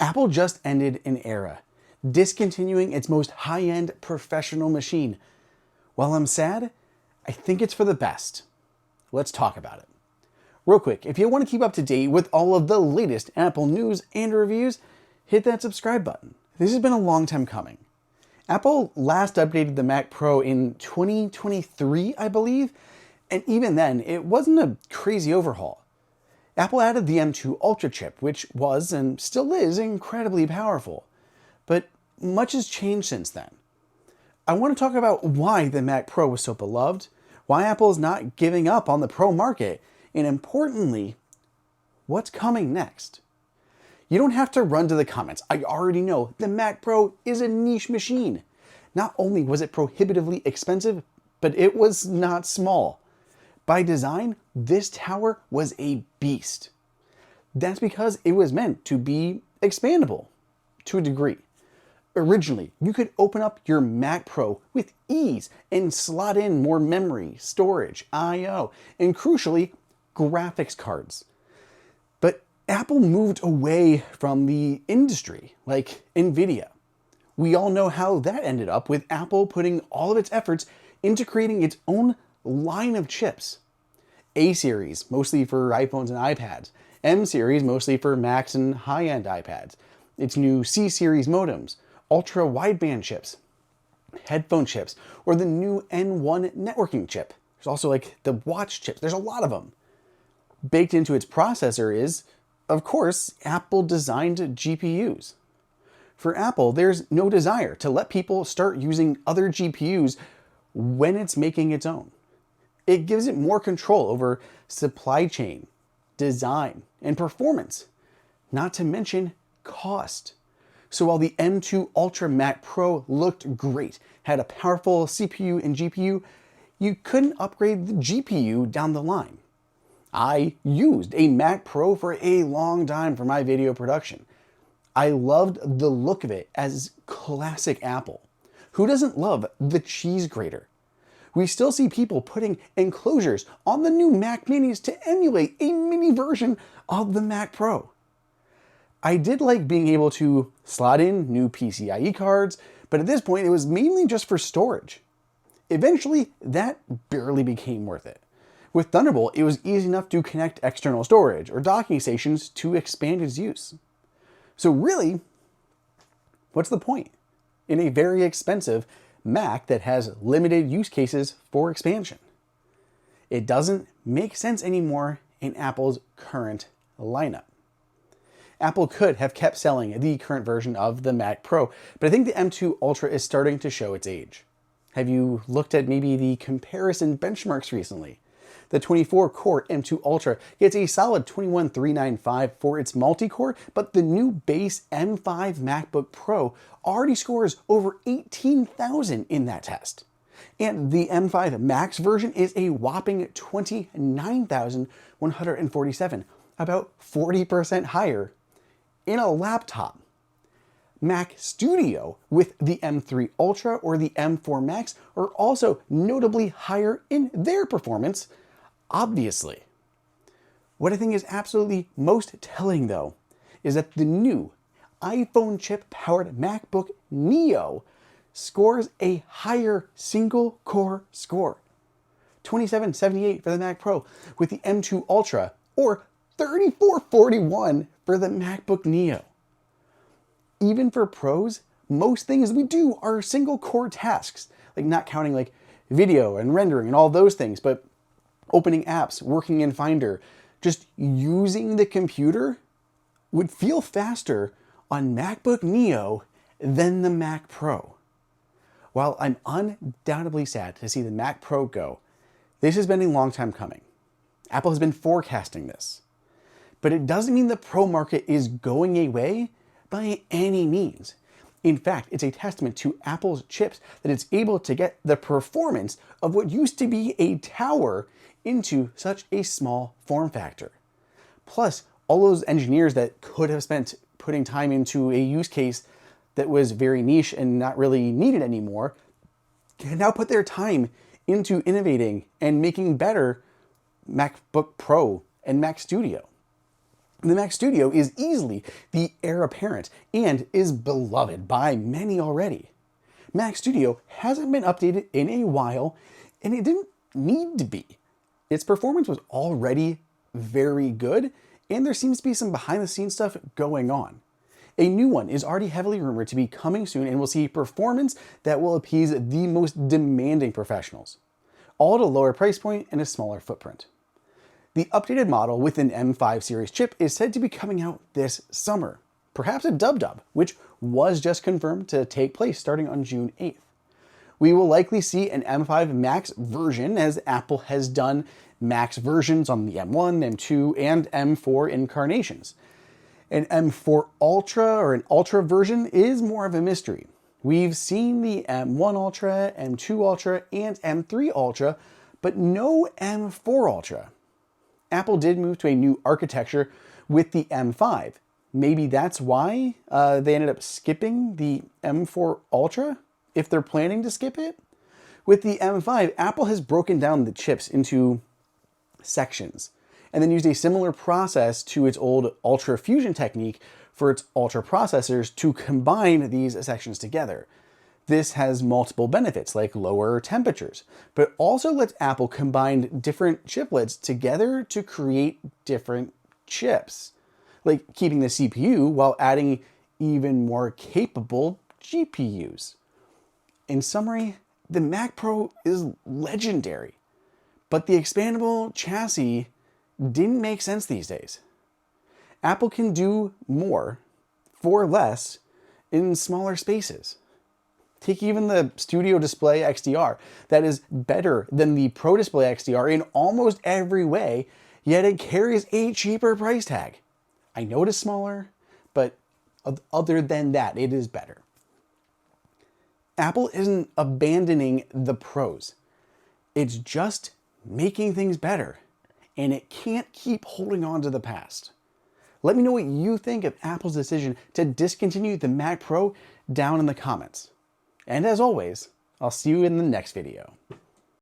Apple just ended an era, discontinuing its most high-end professional machine. While I'm sad, I think it's for the best. Let's talk about it. Real quick, if you want to keep up to date with all of the latest Apple news and reviews, hit that subscribe button. This has been a long time coming. Apple last updated the Mac Pro in 2023, I believe, and even then, it wasn't a crazy overhaul. Apple added the M2 Ultra chip, which was and still is incredibly powerful. But much has changed since then. I want to talk about why the Mac Pro was so beloved, why Apple is not giving up on the Pro market, and importantly, what's coming next. You don't have to run to the comments. I already know the Mac Pro is a niche machine. Not only was it prohibitively expensive, but it was not small. By design, this tower was a beast. That's because it was meant to be expandable, to a degree. Originally, you could open up your Mac Pro with ease and slot in more memory, storage, I/O, and crucially, graphics cards. But Apple moved away from the industry, like Nvidia. We all know how that ended up, with Apple putting all of its efforts into creating its own line of chips. A series, mostly for iPhones and iPads. M series, mostly for Macs and high-end iPads. Its new C series modems, ultra-wideband chips, headphone chips, or the new N1 networking chip. There's also like the watch chips. There's a lot of them. Baked into its processor is, of course, Apple-designed GPUs. For Apple, there's no desire to let people start using other GPUs when it's making its own. It gives it more control over supply chain, design, and performance, not to mention cost. So while the M2 Ultra Mac Pro looked great, had a powerful CPU and GPU, you couldn't upgrade the GPU down the line. I used a Mac Pro for a long time for my video production. I loved the look of it as classic Apple. Who doesn't love the cheesegrater? We still see people putting enclosures on the new Mac Minis to emulate a mini version of the Mac Pro. I did like being able to slot in new PCIe cards, but at this point it was mainly just for storage. Eventually, that barely became worth it. With Thunderbolt, it was easy enough to connect external storage or docking stations to expand its use. So really, what's the point in a very expensive Mac that has limited use cases for expansion? It doesn't make sense anymore in Apple's current lineup. Apple could have kept selling the current version of the Mac Pro, but I think the M2 Ultra is starting to show its age. Have you looked at maybe the comparison benchmarks recently? The 24-core M2 Ultra gets a solid 21,395 for its multi-core, but the new base M5 MacBook Pro already scores over 18,000 in that test. And the M5 Max version is a whopping 29,147, about 40% higher in a laptop. Mac Studio with the M3 Ultra or the M4 Max are also notably higher in their performance, obviously. What I think is absolutely most telling, though, is that the new iPhone chip-powered MacBook Neo scores a higher single-core score. 2778 for the Mac Pro with the M2 Ultra, or 3441 for the MacBook Neo. Even for pros, most things we do are single-core tasks, like not counting like video and rendering and all those things, but opening apps, working in Finder, just using the computer would feel faster on MacBook Neo than the Mac Pro. While I'm undoubtedly sad to see the Mac Pro go, this has been a long time coming. Apple has been forecasting this. But it doesn't mean the Pro market is going away by any means. In fact, it's a testament to Apple's chips that it's able to get the performance of what used to be a tower into such a small form factor. Plus, all those engineers that could have spent putting time into a use case that was very niche and not really needed anymore can now put their time into innovating and making better MacBook Pro and Mac Studio. The Mac Studio is easily the heir apparent and is beloved by many already. Mac Studio hasn't been updated in a while, and it didn't need to be. Its performance was already very good, and there seems to be some behind-the-scenes stuff going on. A new one is already heavily rumored to be coming soon, and will see performance that will appease the most demanding professionals, all at a lower price point and a smaller footprint. The updated model with an M5 series chip is said to be coming out this summer, perhaps a dub, which was just confirmed to take place starting on June 8th. We will likely see an M5 Max version, as Apple has done Max versions on the M1, M2, and M4 incarnations. An M4 Ultra or an Ultra version is more of a mystery. We've seen the M1 Ultra, M2 Ultra, and M3 Ultra, but no M4 Ultra. Apple did move to a new architecture with the M5. Maybe that's why they ended up skipping the M4 Ultra, if they're planning to skip it. With the M5, Apple has broken down the chips into sections and then used a similar process to its old Ultra Fusion technique for its Ultra processors to combine these sections together. This has multiple benefits, like lower temperatures, but also lets Apple combine different chiplets together to create different chips, like keeping the CPU while adding even more capable GPUs. In summary, the Mac Pro is legendary, but the expandable chassis didn't make sense these days. Apple can do more for less in smaller spaces. Take even the Studio Display XDR, that is better than the Pro Display XDR in almost every way, yet it carries a cheaper price tag. I know it is smaller, but other than that, it is better. Apple isn't abandoning the pros. It's just making things better, and it can't keep holding on to the past. Let me know what you think of Apple's decision to discontinue the Mac Pro down in the comments. And as always, I'll see you in the next video.